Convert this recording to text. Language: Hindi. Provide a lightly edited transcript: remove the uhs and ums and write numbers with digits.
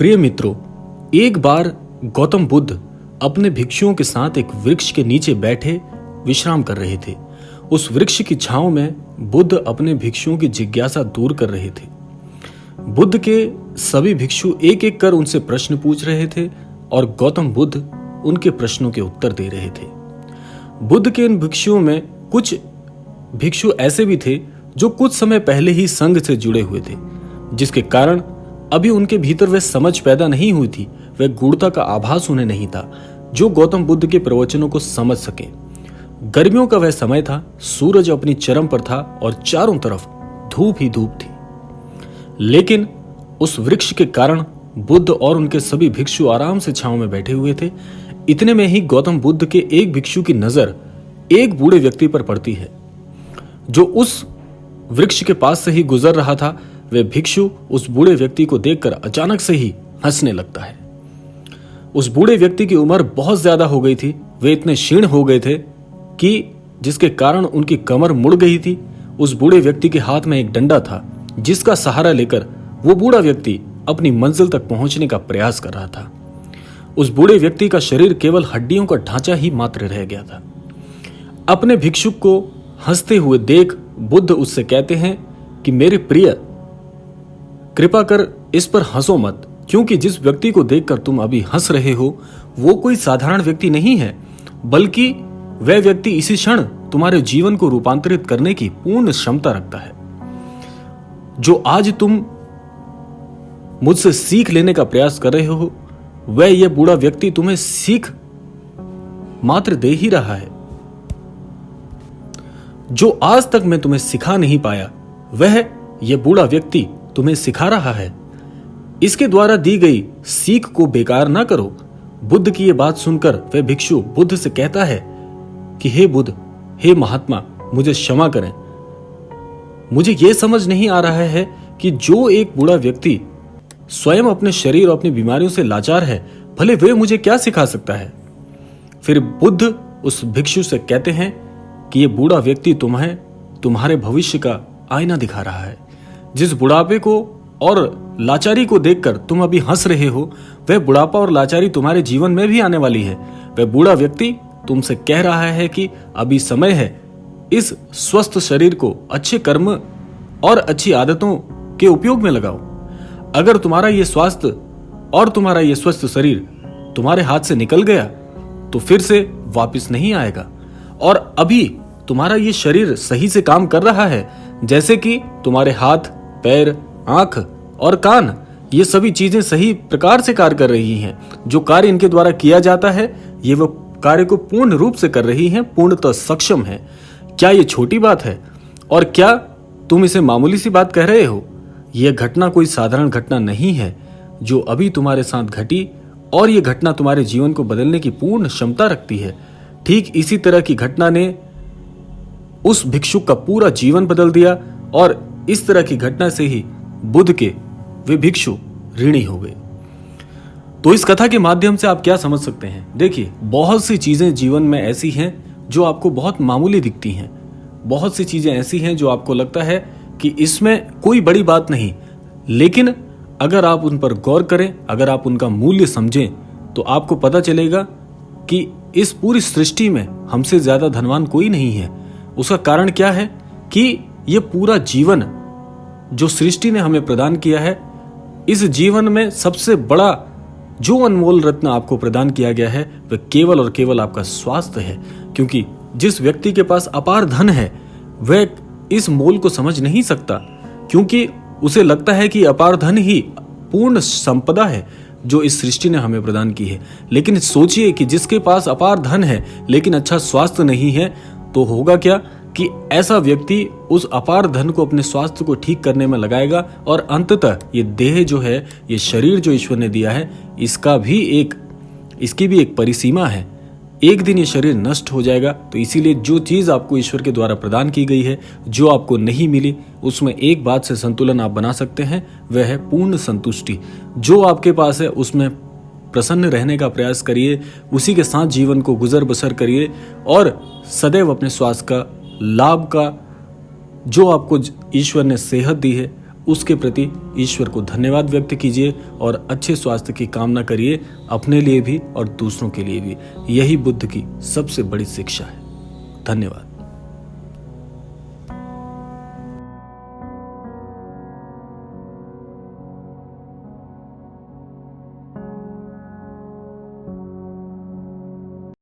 प्रिय मित्रों, एक बार गौतम बुद्ध अपने भिक्षुओं के साथ एक वृक्ष के नीचे बैठे विश्राम कर रहे थे। उस वृक्ष की छांव में बुद्ध अपने भिक्षुओं की जिज्ञासा दूर कर रहे थे। बुद्ध के सभी भिक्षु एक एक कर उनसे प्रश्न पूछ रहे थे और गौतम बुद्ध उनके प्रश्नों के उत्तर दे रहे थे। बुद्ध के इन भिक्षुओं में कुछ भिक्षु ऐसे भी थे जो कुछ समय पहले ही संघ से जुड़े हुए थे, जिसके कारण अभी उनके भीतर वह समझ पैदा नहीं हुई थी, वह गूढ़ता का आभास उन्हें नहीं था जो गौतम बुद्ध के प्रवचनों को समझ सके। गर्मियों का वह समय था, सूरज अपनी चरम पर था और चारों तरफ धूप ही धूप थी। लेकिन उस वृक्ष के कारण बुद्ध और उनके सभी भिक्षु आराम से छांव में बैठे हुए थे। इतने में ही गौतम बुद्ध के एक भिक्षु की नजर एक बूढ़े व्यक्ति पर पड़ती है जो उस वृक्ष के पास से ही गुजर रहा था। वह भिक्षु उस बूढ़े व्यक्ति को देखकर अचानक से ही हंसने लगता है। उस बूढ़े व्यक्ति की उम्र बहुत ज्यादा हो गई थी। वे इतने क्षीण हो गए थे कि जिसके कारण उनकी कमर मुड़ गई थी। उस बूढ़े व्यक्ति के हाथ में एक डंडा था जिसका सहारा लेकर वो बूढ़ा व्यक्ति अपनी मंजिल तक पहुंचने का प्रयास कर रहा था। उस बूढ़े व्यक्ति का शरीर केवल हड्डियों का ढांचा ही मात्र रह गया था। अपने भिक्षुक को हंसते हुए देख बुद्ध उससे कहते हैं कि मेरे प्रिय, कृपा कर इस पर हंसो मत, क्योंकि जिस व्यक्ति को देखकर तुम अभी हंस रहे हो वो कोई साधारण व्यक्ति नहीं है, बल्कि वह व्यक्ति इसी क्षण तुम्हारे जीवन को रूपांतरित करने की पूर्ण क्षमता रखता है। जो आज तुम मुझसे सीख लेने का प्रयास कर रहे हो, वह यह बूढ़ा व्यक्ति तुम्हें सीख मात्र दे ही रहा है। जो आज तक मैं तुम्हें सिखा नहीं पाया, वह यह बूढ़ा व्यक्ति तुम्हें सिखा रहा है। इसके द्वारा दी गई सीख को बेकार ना करो। बुद्ध की यह बात सुनकर वह भिक्षु बुद्ध से कहता है कि हे बुद्ध, हे महात्मा, मुझे क्षमा करें। मुझे यह समझ नहीं आ रहा है कि जो एक बूढ़ा व्यक्ति स्वयं अपने शरीर और अपनी बीमारियों से लाचार है, भले वे मुझे क्या सिखा सकता है। फिर बुद्ध उस भिक्षु से कहते हैं कि यह बूढ़ा व्यक्ति तुम्हें तुम्हारे भविष्य का आईना दिखा रहा है। जिस बुढ़ापे को और लाचारी को देखकर तुम अभी हंस रहे हो, वह बुढ़ापा और लाचारी तुम्हारे जीवन में भी आने वाली है। वह बूढ़ा व्यक्ति तुमसे कह रहा है कि अभी समय है इस स्वस्थ शरीर को अच्छे कर्म और अच्छी आदतों के उपयोग में लगाओ। अगर तुम्हारा यह स्वास्थ्य और तुम्हारा यह स्वस्थ शरीर तुम्हारे हाथ से निकल गया तो फिर से वापस नहीं आएगा। और अभी तुम्हारा यह शरीर सही से काम कर रहा है, जैसे कि तुम्हारे हाथ, पैर, आंख और कान, ये सभी चीजें सही प्रकार से कार्य कर रही हैं। जो कार्य इनके द्वारा किया जाता है, ये वो कार्य को पूर्ण रूप से कर रही हैं, पूर्णतः सक्षम है। क्या ये छोटी बात है? और क्या तुम इसे मामूली सी बात कह रहे हो? यह घटना कोई साधारण घटना नहीं है जो अभी तुम्हारे साथ घटी, और यह घटना तुम्हारे जीवन को बदलने की पूर्ण क्षमता रखती है। ठीक इसी तरह की घटना ने उस भिक्षुक का पूरा जीवन बदल दिया, और इस तरह की घटना से ही बुद्ध के वे भिक्षु ऋणी हो गए। तो इस कथा के माध्यम से आप क्या समझ सकते हैं? देखिए, बहुत सी चीजें जीवन में ऐसी हैं जो आपको बहुत मामूली दिखती हैं। बहुत सी चीजें ऐसी हैं जो आपको लगता है कि इसमें कोई बड़ी बात नहीं, लेकिन अगर आप उन पर गौर करें, अगर आप उनका मूल्य समझें, तो आपको पता चलेगा कि इस पूरी सृष्टि में हमसे ज्यादा धनवान कोई नहीं है। उसका कारण क्या है कि यह पूरा जीवन जो सृष्टि ने हमें प्रदान किया है, इस जीवन में सबसे बड़ा जो अनमोल रत्न आपको प्रदान किया गया है, वह केवल और केवल आपका स्वास्थ्य है। क्योंकि जिस व्यक्ति के पास अपार धन है, वह इस मोल को समझ नहीं सकता, क्योंकि उसे लगता है कि अपार धन ही पूर्ण संपदा है जो इस सृष्टि ने हमें प्रदान की है। लेकिन सोचिए कि जिसके पास अपार धन है लेकिन अच्छा स्वास्थ्य नहीं है, तो होगा क्या कि ऐसा व्यक्ति उस अपार धन को अपने स्वास्थ्य को ठीक करने में लगाएगा, और अंततः ये देह जो है, ये शरीर जो ईश्वर ने दिया है, इसकी भी एक परिसीमा है। एक दिन ये शरीर नष्ट हो जाएगा। तो इसीलिए जो चीज आपको ईश्वर के द्वारा प्रदान की गई है, जो आपको नहीं मिली, उसमें एक बात से संतुलन आप बना सकते हैं, वह है पूर्ण संतुष्टि। जो आपके पास है उसमें प्रसन्न रहने का प्रयास करिए, उसी के साथ जीवन को गुजर बसर करिए, और सदैव अपने स्वास्थ्य का लाभ का, जो आपको ईश्वर ने सेहत दी है, उसके प्रति ईश्वर को धन्यवाद व्यक्त कीजिए और अच्छे स्वास्थ्य की कामना करिए, अपने लिए भी और दूसरों के लिए भी। यही बुद्ध की सबसे बड़ी शिक्षा है। धन्यवाद।